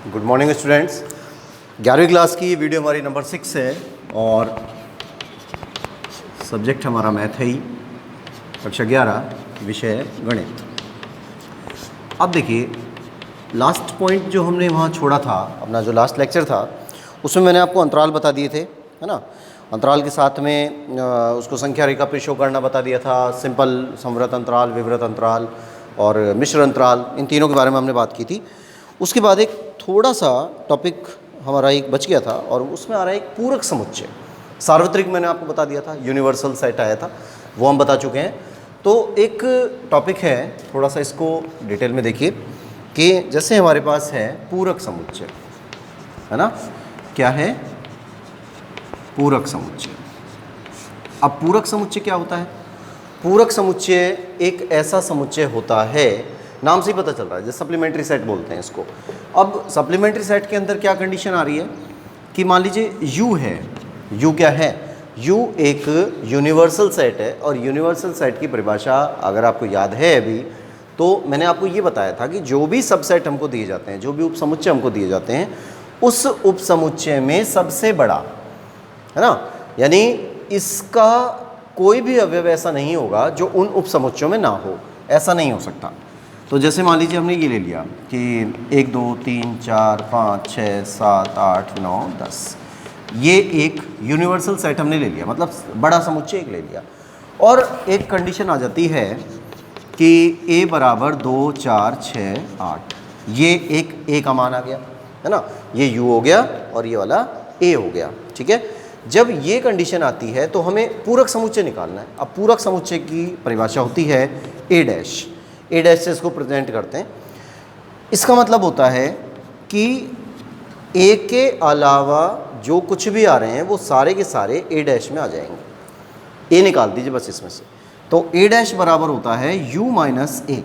Good morning students. 11वीं class की video हमारी नंबर 6 है और सब्जेक्ट हमारा मैथ है ही, कक्षा 11, विषय है गणित। अब देखिए, लास्ट पॉइंट जो हमने वहाँ छोड़ा था, अपना जो लास्ट लेक्चर था, उसमें मैंने आपको अंतराल बता दिए थे, है ना। अंतराल के साथ में उसको संख्या रेखा पे शो करना बता दिया था। सिंपल, संवृत अंतराल, विवृत अंतराल और मिश्र अंतराल, इन तीनों के बारे में हमने बात की थी। उसके बाद एक थोड़ा सा टॉपिक हमारा एक बच गया था और उसमें आ रहा है एक पूरक समुच्चय। सार्वत्रिक मैंने आपको बता दिया था, यूनिवर्सल सेट आया था, वो हम बता चुके हैं। तो एक टॉपिक है, थोड़ा सा इसको डिटेल में देखिए कि जैसे हमारे पास है पूरक समुच्चय, है ना। क्या है? पूरक समुच्चय। अब पूरक समुच्चय क्या होता है? पूरक समुच्चय एक ऐसा समुच्चय होता है, नाम से ही पता चल रहा है, जैसे सप्लीमेंट्री सेट बोलते हैं इसको। अब सप्लीमेंट्री सेट के अंदर क्या कंडीशन आ रही है कि मान लीजिए U है। U क्या है? U एक यूनिवर्सल सेट है और यूनिवर्सल सेट की परिभाषा अगर आपको याद है अभी, तो मैंने आपको ये बताया था कि जो भी सबसेट हमको दिए जाते हैं, जो भी उपसमुच्चय हमको दिए जाते हैं, उस उपसमुच्चय में सबसे बड़ा, है ना, यानी इसका कोई भी अवयव ऐसा नहीं होगा जो उन उपसमुच्चयों में ना हो, ऐसा नहीं हो सकता। तो जैसे मान लीजिए हमने ये ले लिया कि 1 2 3 4 5 6 7 8 9 10, ये एक यूनिवर्सल सेट हमने ले लिया, मतलब बड़ा समुच्चय एक ले लिया। और एक कंडीशन आ जाती है कि a बराबर 2 4 6 8, ये एक a का मान आ गया, है ना, ये u हो गया और ये वाला a हो गया, ठीक है। जब ये कंडीशन आती है तो हमें पूरक समुच्चय निकालना है। अब पूरक समुच्चय की परिभाषा होती है a डैश से इसको प्रेजेंट करते हैं। इसका मतलब होता है कि a के अलावा जो कुछ भी आ रहे हैं वो सारे के सारे a डैश में आ जाएंगे। a निकाल दीजिए बस इसमें से। तो a डैश बराबर होता है u माइनस a,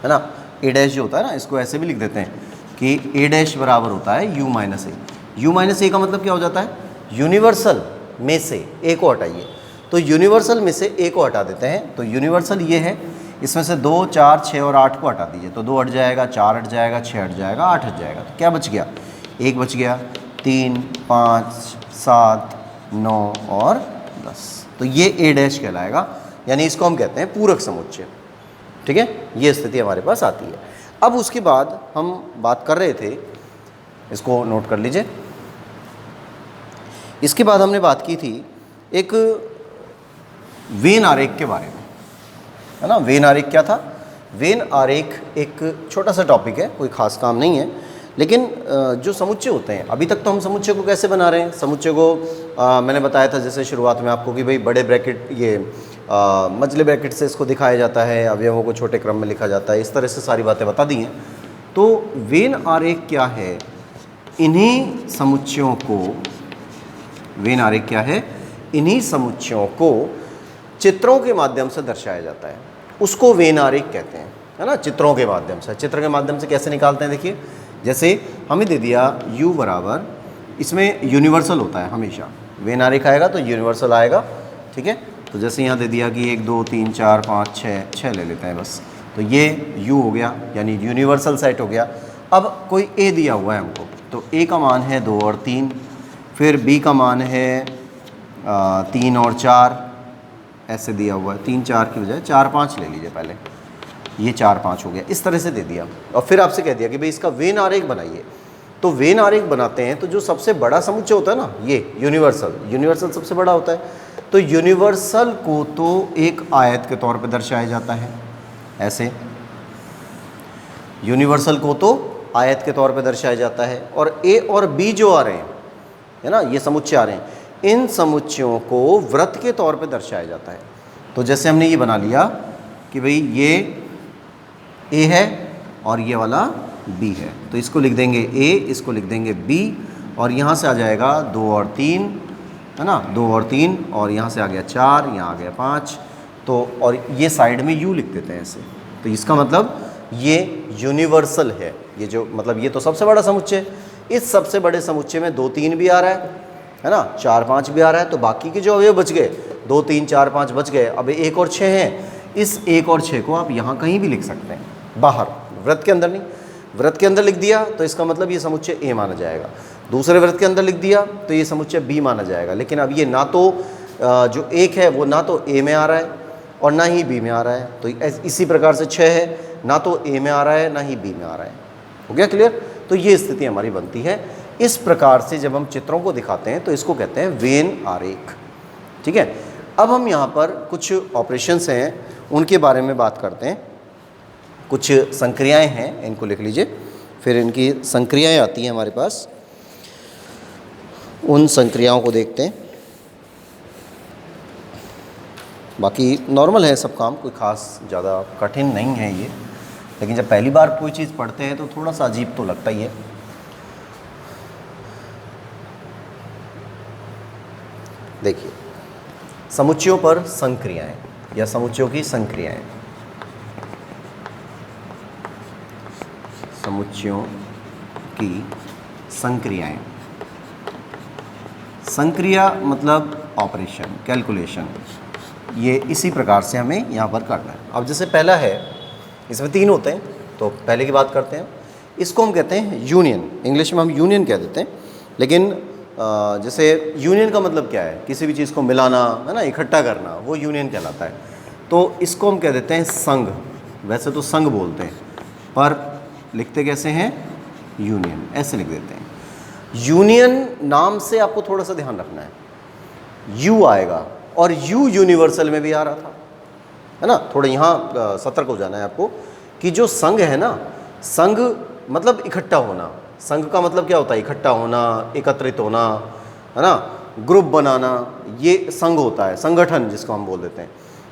है ना। a डैश जो होता है ना, इसको ऐसे भी लिख देते हैं कि a डैश बराबर होता है u minus a। u minus a का मतलब क्या हो जाता है? यूनिवर्सल में से a को हटाइए। तो यूनिवर्सल में से a को हटा देते हैं, तो यूनिवर्सल ये है, इसमें से 2 4 6 और 8 को हटा दीजिए, तो 2 हट जाएगा, 4 हट जाएगा, 6 हट जाएगा, 8 हट जाएगा। तो क्या बच गया? 1 बच गया, 3 5 7 9 और 10। तो ये a डैश कहलाएगा, यानी इसको हम कहते हैं पूरक समुच्चय, ठीक है। ये स्थिति हमारे पास आती है। अब उसके बाद हम बात कर रहे थे, इसको नोट कर लीजिए। इसके बाद हमने बात की थी एक वेन आरेख के बारे में, है ना। वेन आरेख क्या था? वेन आरेख एक छोटा सा टॉपिक है, कोई खास काम नहीं है, लेकिन जो समुच्चय होते हैं, अभी तक तो हम समुच्चय को कैसे बना रहे हैं? समुच्चय को मैंने बताया था जैसे शुरुआत में आपको कि भाई बड़े ब्रैकेट, ये मझले ब्रैकेट से इसको दिखाया जाता है, अवयवों को छोटे क्रम में लिखा जाता है, इस तरह से सारी बातें बता दी हैं। तो वेन आरेख क्या है? इन्हीं समुच्चयों को, वेन आरेख क्या है? इन्हीं समुच्चयों को चित्रों के माध्यम से दर्शाया जाता है, उसको वेन आरेख कहते हैं, है ना। चित्रों के माध्यम से, चित्र के माध्यम से कैसे निकालते हैं? देखिए, जैसे हमें दे दिया u बराबर, इसमें यूनिवर्सल होता है हमेशा, वेन आरेख आएगा तो यूनिवर्सल आएगा, ठीक है। तो जैसे यहाँ दे दिया कि 1 2 3 4 5 6 ले लेते हैं बस, तो ये u हो गया, यानी यूनिवर्सल सेट हो गया। अब कोई a दिया हुआ है हमको, तो a का मान है 2 और 3, फिर b का मान है 3 और 4, ऐसे दिया हुआ है। 3 4 की बजाय 4 5 ले लीजिए पहले, ये 4 5 हो गया, इस तरह से दे दिया। और फिर आपसे कह दिया कि भाई इसका वेन आरेख बनाइए। तो वेन आरेख बनाते हैं तो जो सबसे बड़ा समुच्चय होता है ना, ये यूनिवर्सल सबसे बड़ा होता है। तो यूनिवर्सल को तो एक आयत के तौर पे दर्शाया जाता है, ऐसे यूनिवर्सल को तो आयत के तौर पे दर्शाया जाता है। और a और b जो आ रहे हैं, है ना, ये समुच्चय आ रहे हैं, इन समुच्चयों को वृत्त के तौर पे दर्शाया जाता है। तो जैसे हमने ये बना लिया कि भाई ये a है और ये वाला b है, तो इसको लिख देंगे a, इसको लिख देंगे b, और यहाँ से आ जाएगा 2 और 3, है ना, 2 और 3, और यहाँ से आ गया 4, यहाँ आ गया 5, तो और ये साइड में u लिख देते हैं ऐसे। तो इसका मतलब ये यूनिवर्सल है, ये जो मतलब ये तो सबसे बड़ा समुच्चय, इस सबसे बड़े समुच्चय में 2 3 भी आ रहा है ना, 4 5 भी आ रहा है, तो बाकी के जो अवयव बच गए, 2 3 4 5 बच गए। अब 1 और 6 हैं, इस 1 और 6 को आप यहाँ कहीं भी लिख सकते हैं, बाहर, वृत्त के अंदर नहीं। वृत्त के अंदर लिख दिया तो इसका मतलब ये समुच्चय ए माना जाएगा, दूसरे वृत्त के अंदर लिख दिया तो ये समुच्चय बी माना जाएगा। लेकिन अब ये ना तो जो 1 है वो ना तो ए में आ रहा है और ना ही बी में आ रहा है, तो इसी प्रकार से 6 है, ना तो ए में आ रहा है ना ही बी में आ रहा है। हो गया क्लियर? तो ये स्थिति हमारी बनती है। इस प्रकार से जब हम चित्रों को दिखाते हैं तो इसको कहते हैं वेन आरेख। ठीक है, अब हम यहाँ पर कुछ ऑपरेशंस हैं उनके बारे में बात करते हैं। कुछ संक्रियाएं हैं, इनको लिख लीजिए, फिर इनकी संक्रियाएं आती हैं हमारे पास, उन संक्रियाओं को देखते हैं। बाकी नॉर्मल है सब काम, कोई ख़ास ज़्यादा कठिन नहीं है ये, लेकिन जब पहली बार कोई चीज़ पढ़ते हैं तो थोड़ा सा अजीब तो लगता ही है। देखिए, समुच्चयों पर संक्रियाएं या समुच्चयों की संक्रियाएं। समुच्चयों की संक्रियाएं, संक्रिया मतलब ऑपरेशन, कैलकुलेशन, ये इसी प्रकार से हमें यहाँ पर करना है। अब जैसे पहला है, इसमें 3 होते हैं, तो पहले की बात करते हैं। इसको हम कहते हैं यूनियन, इंग्लिश में हम यूनियन कह देते हैं, लेकिन जैसे यूनियन का मतलब क्या है, किसी भी चीज़ को मिलाना है ना, इकट्ठा करना, वो यूनियन कहलाता है। तो इसको हम कह देते हैं संघ। वैसे तो संघ बोलते हैं, पर लिखते कैसे हैं? यूनियन, ऐसे लिख देते हैं। यूनियन नाम से आपको थोड़ा सा ध्यान रखना है, यू आएगा, और यू यूनिवर्सल में भी आ रहा था, है ना। थोड़ा यहाँ सतर्क हो जाना है आपको कि जो संघ है ना, संघ मतलब इकट्ठा होना। संघ का मतलब क्या होता है? इकट्ठा होना, एकत्रित होना, है ना, ग्रुप बनाना, ये संघ होता है, संगठन जिसको हम बोल देते हैं।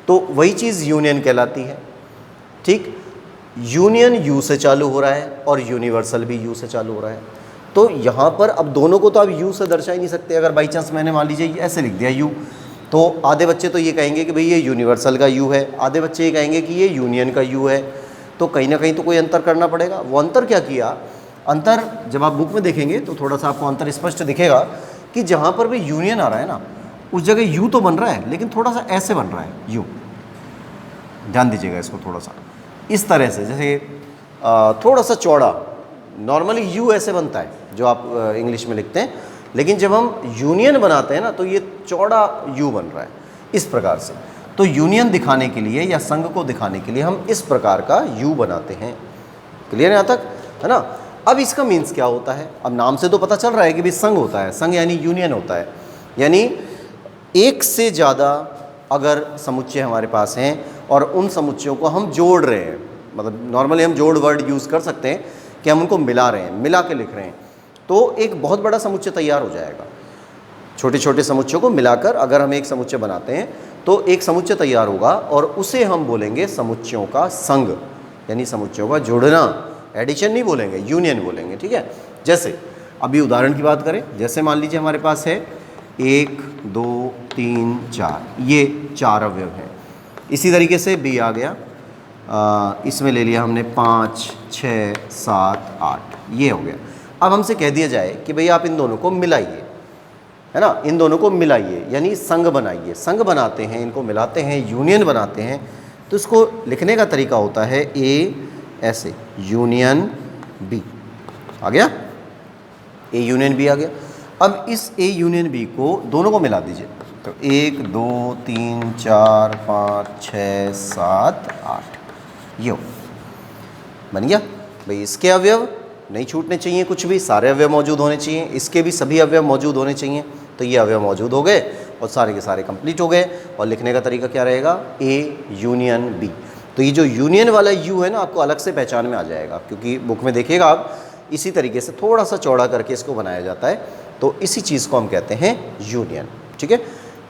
तो वही चीज़ यूनियन कहलाती है। ठीक, यूनियन यू से चालू हो रहा है और यूनिवर्सल भी यू से चालू हो रहा है। तो यहाँ पर अब दोनों को तो आप यू से दर्शा ही नहीं सकते। अगर बाई चांस मैंने मान लीजिए ऐसे लिख दिया यू, तो आधे बच्चे तो ये कहेंगे कि भाई ये यूनिवर्सल का यू है, आधे बच्चे ये कहेंगे कि ये यूनियन का यू है। तो कहीं ना कहीं तो कोई अंतर करना पड़ेगा। वो अंतर क्या किया? अंतर जब आप बुक में देखेंगे तो थोड़ा सा आपको अंतर स्पष्ट दिखेगा कि जहाँ पर भी यूनियन आ रहा है ना, उस जगह यू तो बन रहा है, लेकिन थोड़ा सा ऐसे बन रहा है यू। ध्यान दीजिएगा इसको, थोड़ा सा इस तरह से, जैसे थोड़ा सा चौड़ा। नॉर्मली यू ऐसे बनता है जो आप इंग्लिश में लिखते हैं, लेकिन जब हम यूनियन बनाते हैं ना तो ये चौड़ा यू बन रहा है, इस प्रकार से। तो यूनियन दिखाने के लिए या संघ को दिखाने के लिए हम इस प्रकार का यू बनाते हैं। क्लियर है यहाँ तक, है ना। अब इसका मीन्स क्या होता है? अब नाम से तो पता चल रहा है कि भाई संघ होता है, संघ यानी यूनियन होता है, यानी एक से ज़्यादा अगर समुच्चय हमारे पास हैं और उन समुच्चयों को हम जोड़ रहे हैं, मतलब नॉर्मली हम जोड़ वर्ड यूज़ कर सकते हैं कि हम उनको मिला रहे हैं, मिला के लिख रहे हैं, तो एक बहुत बड़ा समुच्चय तैयार हो जाएगा। छोटे छोटे समुच्चयों को मिलाकर अगर हम एक समुच्चय बनाते हैं तो एक समुच्चय तैयार होगा और उसे हम बोलेंगे समुच्चयों का संघ, यानी समुच्चयों का जोड़ना। एडिशन नहीं बोलेंगे, यूनियन बोलेंगे। ठीक है, जैसे अभी उदाहरण की बात करें, जैसे मान लीजिए हमारे पास है 1 2 3 4, ये 4 अवयव हैं। इसी तरीके से बी आ गया, इसमें ले लिया हमने 5 6 7 8, ये हो गया। अब हमसे कह दिया जाए कि भाई आप इन दोनों को मिलाइए, है ना, इन दोनों को मिलाइए, यानी संघ बनाइए। संघ बनाते हैं, इनको मिलाते हैं, यूनियन बनाते हैं। तो इसको लिखने का तरीका होता है ए ऐसे, यूनियन बी आ गया, ए यूनियन बी आ गया। अब इस ए यूनियन बी को दोनों को मिला दीजिए, तो 1 2 3 4 5 6 7 8, ये बन गया। भाई इसके अवयव नहीं छूटने चाहिए, कुछ भी, सारे अवयव मौजूद होने चाहिए, इसके भी सभी अवयव मौजूद होने चाहिए। तो ये अवयव मौजूद हो गए और सारे के सारे कंप्लीट हो गए। और लिखने का तरीका क्या रहेगा? A union B. तो ये जो यूनियन वाला यू है ना, आपको अलग से पहचान में आ जाएगा, क्योंकि बुक में देखिएगा आप इसी तरीके से थोड़ा सा चौड़ा करके इसको बनाया जाता है। तो इसी चीज़ को हम कहते हैं यूनियन। ठीक है,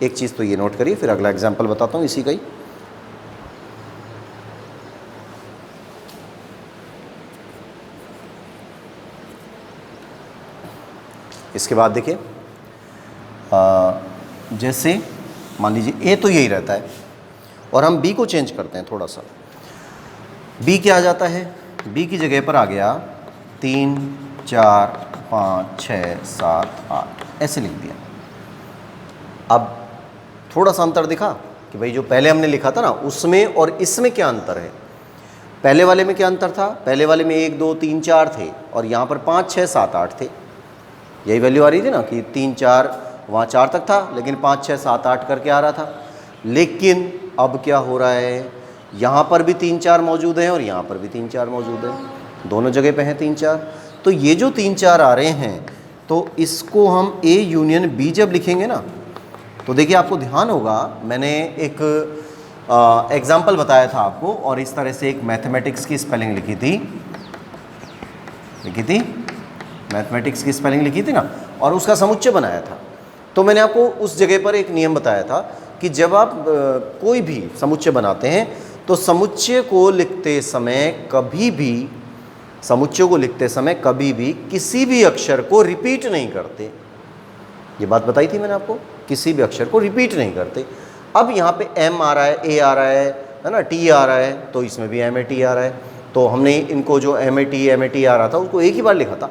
एक चीज़ तो ये नोट करिए, फिर अगला एग्जाम्पल बताता हूँ इसी का ही। इसके बाद देखिए, जैसे मान लीजिए ए तो यही रहता है और हम बी को चेंज करते हैं थोड़ा सा। बी क्या आ जाता है? बी की जगह पर आ गया 3 4 5 6 7 8, ऐसे लिख दिया। अब थोड़ा सा अंतर दिखा कि भाई जो पहले हमने लिखा था ना, उसमें और इसमें क्या अंतर है। पहले वाले में क्या अंतर था, पहले वाले में 1 2 3 4 थे और यहाँ पर 5 6 7 8 थे। यही वैल्यू आ रही थी ना कि 3 4, वहाँ 4 तक था लेकिन 5 6 7 8 करके आ रहा था। लेकिन अब क्या हो रहा है, यहाँ पर भी 3 4 मौजूद हैं और यहाँ पर भी 3 4 मौजूद हैं, दोनों जगह पे हैं 3 4। तो ये जो 3 4 आ रहे हैं, तो इसको हम A यूनियन B जब लिखेंगे ना, तो देखिए आपको ध्यान होगा, मैंने एक एग्जाम्पल बताया था आपको और इस तरह से एक मैथमेटिक्स की स्पेलिंग लिखी थी मैथमेटिक्स की स्पेलिंग लिखी थी ना, और उसका समुच्चय बनाया था। तो मैंने आपको उस जगह पर एक नियम बताया था कि जब आप कोई भी समुच्चय बनाते हैं तो समुच्चय को लिखते समय कभी भी किसी भी अक्षर को रिपीट नहीं करते। ये बात बताई थी मैंने आपको, किसी भी अक्षर को रिपीट नहीं करते। अब यहाँ पे M आ रहा है, A आ रहा है ना, T आ रहा है, तो इसमें भी MAT आ रहा है। तो हमने इनको जो MAT आ रहा था उसको एक ही बार लिखा था,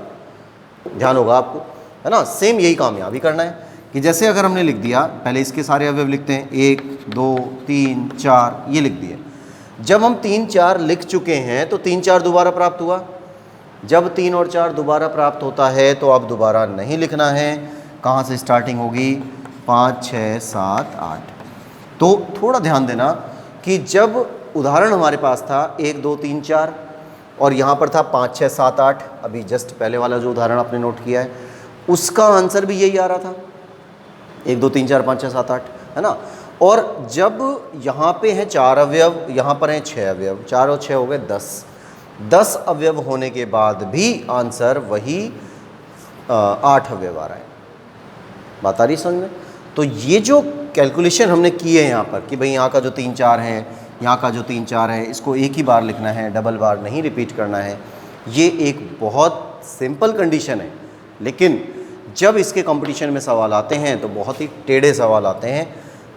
ध्यान होगा आपको, है ना। सेम यही काम यहाँ भी करना है कि जैसे अगर हमने लिख दिया, पहले इसके सारे अवयव लिखते हैं, 1 2 3 4 ये लिख दिए। जब हम 3 4 लिख चुके हैं तो 3 4 दोबारा प्राप्त हुआ। जब 3 और 4 दोबारा प्राप्त होता है तो अब दोबारा नहीं लिखना है। कहाँ से स्टार्टिंग होगी, 5 6 7 8। तो थोड़ा ध्यान देना कि जब उदाहरण हमारे पास था 1 2 3 4 और यहाँ पर था 5 6 7 8, अभी जस्ट पहले वाला जो उदाहरण आपने नोट किया है उसका आंसर भी यही आ रहा था, 1 2 3 4 5 6 7 8, है ना। और जब यहाँ पे हैं 4 अवयव, यहाँ पर हैं 6 अवयव, 4 और 6 हो गए 10 अवयव होने के बाद भी आंसर वही 8 अवयव आ रहा है। बात आ रही समझ में। तो ये जो कैलकुलेशन हमने की है यहाँ पर कि भाई यहाँ का जो 3 4 है, यहाँ का जो 3 4 है, इसको एक ही बार लिखना है, डबल बार नहीं रिपीट करना है, ये एक बहुत सिंपल कंडीशन है। लेकिन जब इसके कंपटीशन में सवाल आते हैं तो बहुत ही टेढ़े सवाल आते हैं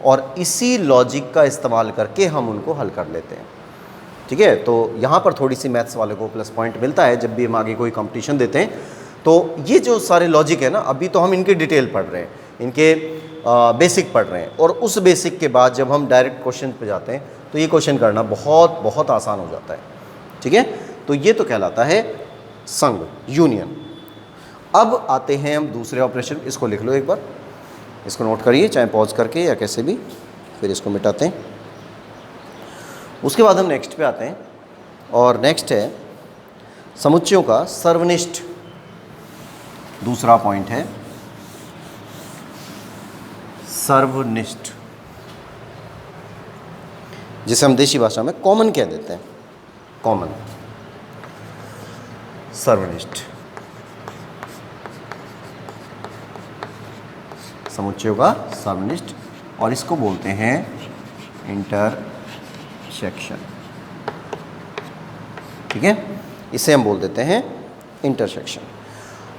और इसी लॉजिक का इस्तेमाल करके हम उनको हल कर लेते हैं। ठीक है, तो यहाँ पर थोड़ी सी मैथ्स वाले को प्लस पॉइंट मिलता है जब भी हम आगे कोई कंपटीशन देते हैं। तो ये जो सारे लॉजिक है ना, अभी तो हम इनकी डिटेल पढ़ रहे हैं, इनके बेसिक पढ़ रहे हैं, और उस बेसिक के बाद जब हम डायरेक्ट क्वेश्चन पे जाते हैं तो ये क्वेश्चन करना बहुत बहुत आसान हो जाता है। ठीक है, तो ये तो कहलाता है संघ, यूनियन। अब आते हैं हम दूसरे ऑपरेशन, इसको लिख लो एक बार, इसको नोट करिए चाहे पॉज करके या कैसे भी, फिर इसको मिटाते हैं। उसके बाद हम नेक्स्ट पे आते हैं और नेक्स्ट है समुच्चयों का सर्वनिष्ठ। दूसरा पॉइंट है सर्वनिष्ठ, जिसे हम देशी भाषा में कॉमन कह देते हैं, कॉमन, सर्वनिष्ठ। समुच्चयों का सर्वनिष्ठ, और इसको बोलते हैं इंटरसेक्शन। ठीक है, इसे हम बोल देते हैं इंटरसेक्शन।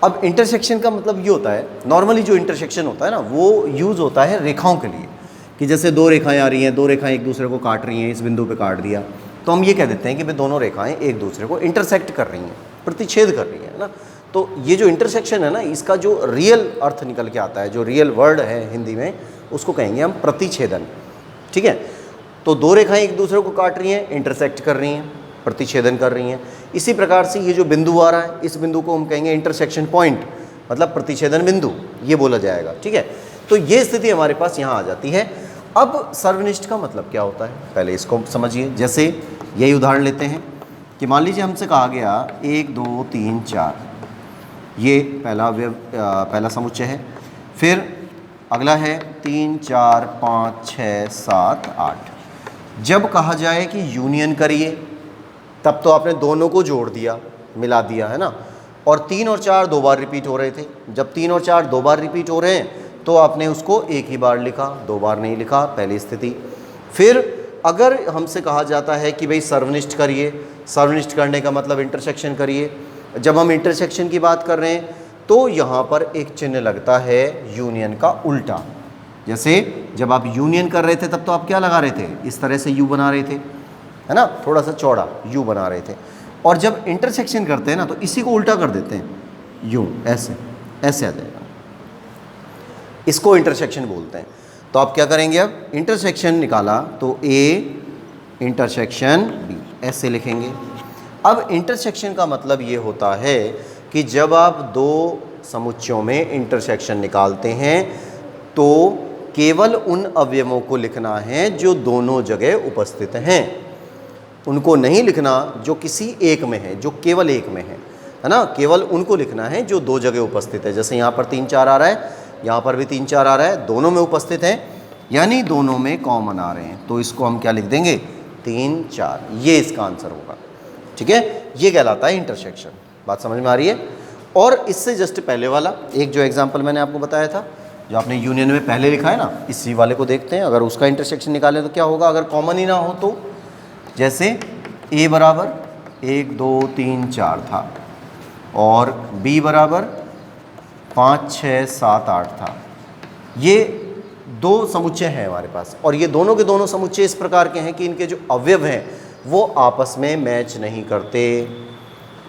अब इंटरसेक्शन का मतलब ये होता है, नॉर्मली जो इंटरसेक्शन होता है ना वो यूज़ होता है रेखाओं के लिए, कि जैसे 2 रेखाएं आ रही हैं, 2 रेखाएं एक दूसरे को काट रही हैं, इस बिंदु पे काट दिया, तो हम ये कह देते हैं कि भाई दोनों रेखाएं एक दूसरे को इंटरसेक्ट कर रही हैं, प्रतिच्छेद कर रही हैं ना। तो ये जो इंटरसेक्शन है ना, इसका जो रियल अर्थ निकल के आता है, जो रियल वर्ड है हिंदी में, उसको कहेंगे हम प्रतिच्छेदन। ठीक है, तो 2 रेखाएं एक दूसरे को काट रही हैं, इंटरसेक्ट कर रही हैं, प्रतिच्छेदन कर रही हैं। इसी प्रकार से ये जो बिंदु आ रहा है, इस बिंदु को हम कहेंगे इंटरसेक्शन पॉइंट, मतलब प्रतिच्छेदन बिंदु, ये बोला जाएगा। ठीक है, तो ये स्थिति हमारे पास यहाँ आ जाती है। अब सर्वनिष्ठ का मतलब क्या होता है, पहले इसको समझिए। जैसे यही उदाहरण लेते हैं कि मान लीजिए हमसे कहा गया 1 2 3 4, ये पहला समुच्चय है। फिर अगला है 3 4 5 6 7 8। जब कहा जाए कि यूनियन करिए, तब तो आपने दोनों को जोड़ दिया, मिला दिया, है ना। और 3 और 4 2 बार रिपीट हो रहे थे। जब 3 और 4 2 बार रिपीट हो रहे हैं तो आपने उसको एक ही बार लिखा, 2 बार नहीं लिखा, पहली स्थिति। फिर अगर हमसे कहा जाता है कि भाई सर्वनिष्ठ करिए, सर्वनिष्ठ करने का मतलब इंटरसेक्शन करिए। जब हम इंटरसेक्शन की बात कर रहे हैं तो यहाँ पर एक चिन्ह लगता है यूनियन का उल्टा। जैसे जब आप यूनियन कर रहे थे तब तो आप क्या लगा रहे थे, इस तरह से यू बना रहे थे, है ना, थोड़ा सा चौड़ा यू बना रहे थे। और जब इंटरसेक्शन करते हैं ना तो इसी को उल्टा कर देते हैं, यूं, ऐसे ऐसे आ जाएगा, इसको इंटरसेक्शन बोलते हैं। तो आप क्या करेंगे, अब इंटरसेक्शन निकाला तो ए इंटरसेक्शन बी, ऐसे लिखेंगे। अब इंटरसेक्शन का मतलब ये होता है कि जब आप दो समुच्चयों में इंटरसेक्शन निकालते हैं तो केवल उन अवयवों को लिखना है जो दोनों जगह उपस्थित हैं, उनको नहीं लिखना जो किसी एक में है, जो केवल एक में है ना। केवल उनको लिखना है जो दो जगह उपस्थित है। जैसे यहाँ पर 3 4 आ रहा है, यहाँ पर भी 3 4 आ रहा है, दोनों में उपस्थित है, यानी दोनों में कॉमन आ रहे हैं, तो इसको हम क्या लिख देंगे 3 4, ये इसका आंसर होगा। ठीक है, ये कहलाता है इंटरसेक्शन। बात समझ में आ रही है। और इससे जस्ट पहले वाला एक जो एग्जाम्पल मैंने आपको बताया था, जो आपने यूनियन में पहले लिखा है ना, इसी वाले को देखते हैं। अगर उसका इंटरसेक्शन निकालें तो क्या होगा, अगर कॉमन ही ना हो तो। जैसे a बराबर 1 2 3 4 था और b बराबर 5 6 7 8 था। ये दो समुच्चय हैं हमारे पास, और ये दोनों के दोनों समुच्चय इस प्रकार के हैं कि इनके जो अवयव हैं वो आपस में मैच नहीं करते।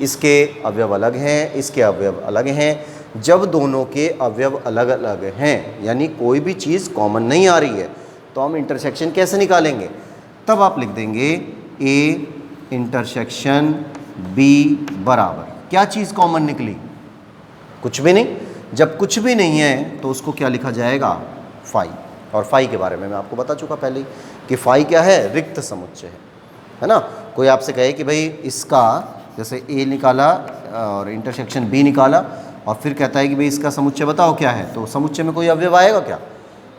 इसके अवयव अलग हैं, इसके अवयव अलग हैं। जब दोनों के अवयव अलग अलग हैं, यानी कोई भी चीज़ कॉमन नहीं आ रही है, तो हम इंटरसेक्शन कैसे निकालेंगे। तब आप लिख देंगे a इंटरसेक्शन b बराबर, क्या चीज़ कॉमन निकली, कुछ भी नहीं। जब कुछ भी नहीं है तो उसको क्या लिखा जाएगा, फाई। और फाई के बारे में मैं आपको बता चुका पहले ही कि फाई क्या है, रिक्त समुच्चय है ना। कोई आपसे कहे कि भाई इसका जैसे a निकाला और इंटरसेक्शन b निकाला और फिर कहता है कि भाई इसका समुच्चय बताओ क्या है, तो समुच्चय में कोई अवयव आएगा क्या,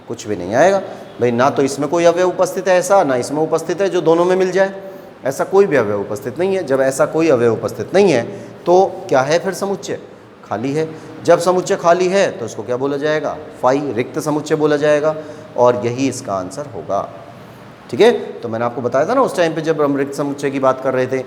कुछ भी नहीं आएगा भाई। ना तो इसमें कोई अवयव उपस्थित है ऐसा, ना इसमें उपस्थित है जो दोनों में मिल जाए, ऐसा कोई भी अवयव उपस्थित नहीं है। जब ऐसा कोई अवयव उपस्थित नहीं है तो क्या है फिर, समुच्चय खाली है। जब समुच्चय खाली है तो इसको क्या बोला जाएगा, फाई, रिक्त समुच्चय बोला जाएगा, और यही इसका आंसर होगा। ठीक है, तो मैंने आपको बताया था ना उस टाइम पे जब हम रिक्त समुच्चय की बात कर रहे थे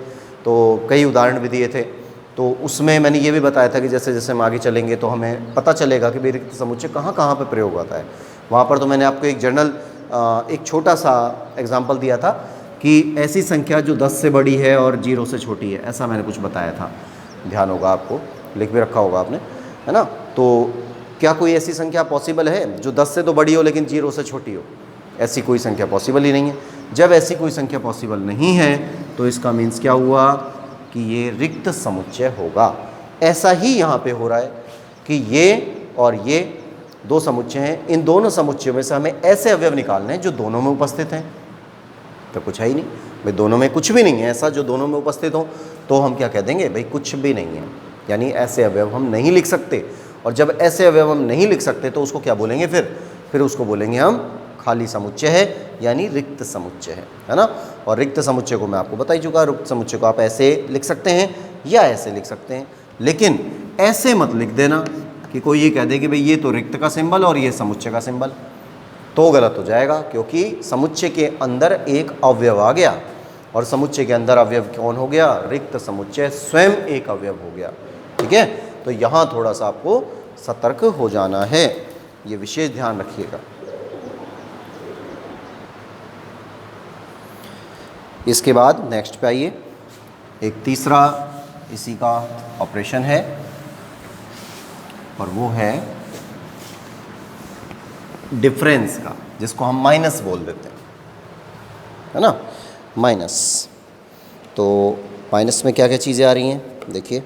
तो कई उदाहरण भी दिए थे, तो उसमें मैंने ये भी बताया था कि जैसे जैसे हम आगे चलेंगे तो हमें पता चलेगा कि भाई रिक्त समुच्चय कहाँ कहाँ पे प्रयोग होता है। वहाँ पर तो मैंने आपको एक जनरल एक छोटा सा एग्जाम्पल दिया था कि ऐसी संख्या जो 10 से बड़ी है और 0 से छोटी है, ऐसा मैंने कुछ बताया था, ध्यान होगा आपको, लिख भी रखा होगा आपने, है ना। तो क्या कोई ऐसी संख्या पॉसिबल है जो 10 से तो बड़ी हो लेकिन 0 से छोटी हो, ऐसी कोई संख्या पॉसिबल ही नहीं है। जब ऐसी कोई संख्या पॉसिबल नहीं है तो इसका मीन्स क्या हुआ कि ये रिक्त समुच्चय होगा। ऐसा ही यहाँ पे हो रहा है कि ये और ये दो समुच्चय हैं, इन दोनों समुच्चयों में से हमें ऐसे अवयव निकालने हैं जो दोनों में उपस्थित हैं, तो कुछ है ही नहीं भाई, दोनों में कुछ भी नहीं है ऐसा जो दोनों में उपस्थित हो, तो हम क्या कह देंगे भाई कुछ भी नहीं है, यानी ऐसे अवयव हम नहीं लिख सकते। और जब ऐसे अवयव हम नहीं लिख सकते तो उसको क्या बोलेंगे, फिर उसको बोलेंगे हम खाली समुच्चय है, यानी रिक्त समुच्चय है ना। और रिक्त समुच्चय को मैं आपको बता ही चुका, रिक्त समुच्चय को आप ऐसे लिख सकते हैं या ऐसे लिख सकते हैं, लेकिन ऐसे मत लिख देना कि कोई ये कह दे कि भाई ये तो रिक्त का सिंबल और ये समुच्चय का सिंबल, तो गलत हो जाएगा, क्योंकि समुच्चय के अंदर एक अवयव आ गया और समुच्चय के अंदर अवयव कौन हो गया, रिक्त समुच्चय स्वयं एक अवयव हो गया। ठीक है, तो यहाँ थोड़ा सा आपको सतर्क हो जाना है, ये विशेष ध्यान रखिएगा। इसके बाद नेक्स्ट पे आइए, एक तीसरा इसी का ऑपरेशन है और वो है डिफरेंस का, जिसको हम माइनस बोल देते हैं, है ना, माइनस। तो माइनस में क्या क्या चीज़ें आ रही हैं देखिए,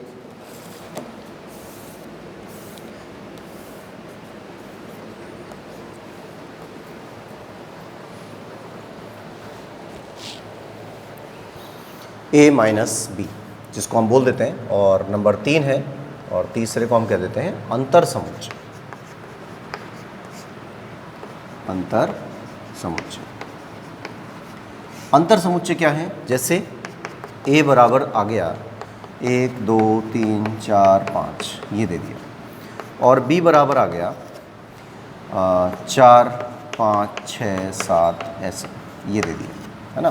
a माइनस बी, जिसको हम बोल देते हैं, और नंबर 3 है, और तीसरे को हम कह देते हैं अंतर समुच्चय। अंतर समुच्चय, अंतर समुच्चय क्या है, जैसे a बराबर आ गया 1 2 3 4 5 ये दे दिया, और b बराबर आ गया 4 5 6 7 ऐसे ये दे दिया, है ना।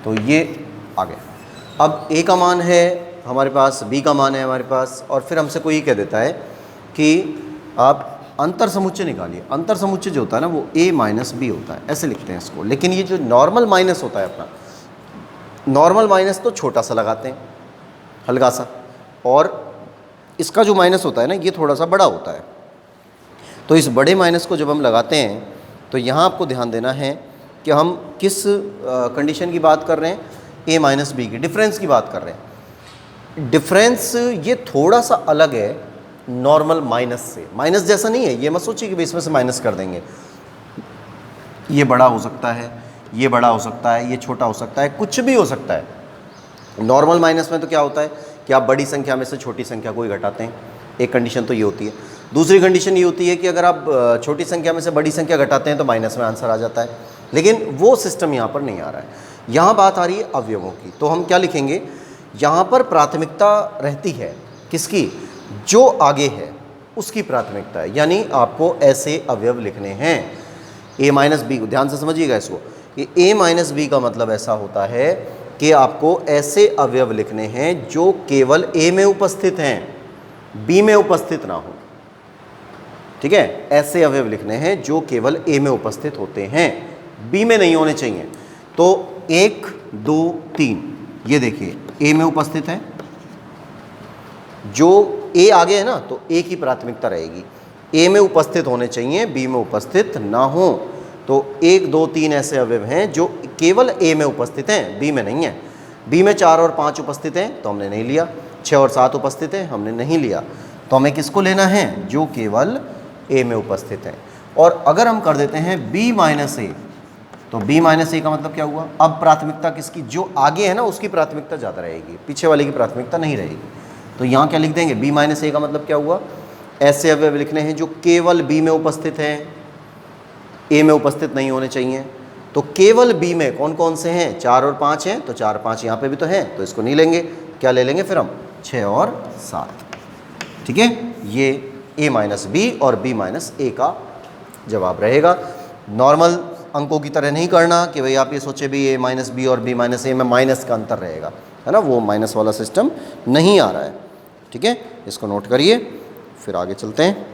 तो ये आ गया। अब a का मान है हमारे पास, b का मान है हमारे पास, और फिर हमसे कोई ये कह देता है कि आप अंतर समुच्चय निकालिए। अंतर समुच्चय जो होता है ना वो a माइनस बी होता है, ऐसे लिखते हैं इसको। लेकिन ये जो नॉर्मल माइनस होता है अपना, नॉर्मल माइनस तो छोटा सा लगाते हैं, हल्का सा, और इसका जो माइनस होता है ना ये थोड़ा सा बड़ा होता है। तो इस बड़े माइनस को जब हम लगाते हैं तो यहाँ आपको ध्यान देना है कि हम किस कंडीशन की बात कर रहे हैं, ए माइनस बी की डिफरेंस की बात कर रहे हैं। डिफरेंस ये थोड़ा सा अलग है नॉर्मल माइनस से। माइनस जैसा नहीं है, ये मत सोचिए कि भाई इसमें से माइनस कर देंगे। ये बड़ा हो सकता है, ये बड़ा हो सकता है, ये छोटा हो सकता है, कुछ भी हो सकता है। नॉर्मल माइनस में तो क्या होता है कि आप बड़ी संख्या में से छोटी संख्या को ही घटाते हैं। एक कंडीशन तो ये होती है। दूसरी कंडीशन ये होती है कि अगर आप छोटी संख्या में से बड़ी संख्या घटाते हैं तो माइनस में आंसर आ जाता है, लेकिन वो सिस्टम यहाँ पर नहीं आ रहा है। यहाँ बात आ रही है अवयवों की। तो हम क्या लिखेंगे, यहाँ पर प्राथमिकता रहती है किसकी, जो आगे है उसकी प्राथमिकता है। यानी आपको ऐसे अवयव लिखने हैं a माइनस बी। ध्यान से समझिएगा इसको, कि a माइनस बी का मतलब ऐसा होता है कि आपको ऐसे अवयव लिखने हैं जो केवल a में उपस्थित हैं, b में उपस्थित ना हो। ठीक है, ऐसे अवयव लिखने हैं जो केवल a में उपस्थित होते हैं, b में नहीं होने चाहिए। तो 1 2 3 ये देखिए a में उपस्थित है, जो a आगे है ना तो a की प्राथमिकता रहेगी। a में उपस्थित होने चाहिए, b में उपस्थित ना हो। तो 1 2 3 ऐसे अवयव हैं जो केवल a में उपस्थित हैं, b में नहीं है। b में 4 और 5 उपस्थित हैं तो हमने नहीं लिया, 6 और 7 उपस्थित हैं हमने नहीं लिया। तो हमें किसको लेना है, जो केवल a में उपस्थित हैं। और अगर हम कर देते हैं b माइनस a, तो b माइनस a का मतलब क्या हुआ, अब प्राथमिकता किसकी, जो आगे है ना उसकी प्राथमिकता ज़्यादा रहेगी, पीछे वाले की प्राथमिकता नहीं रहेगी। तो यहाँ क्या लिख देंगे, b माइनस a का मतलब क्या हुआ, ऐसे अवयव लिखने हैं जो केवल b में उपस्थित हैं, a में उपस्थित नहीं होने चाहिए। तो केवल b में कौन कौन से हैं, 4 और 5 हैं, तो 4 5 यहाँ पे भी तो हैं, तो इसको नहीं लेंगे। क्या ले लेंगे फिर हम, 6 और 7। ठीक है, ये a माइनस बी और b माइनस a का जवाब रहेगा। नॉर्मल अंकों की तरह नहीं करना कि भाई आप ये सोचे भी a माइनस बी और b माइनस a में माइनस का अंतर रहेगा, है ना, वो माइनस वाला सिस्टम नहीं आ रहा है। ठीक है, इसको नोट करिए, फिर आगे चलते हैं।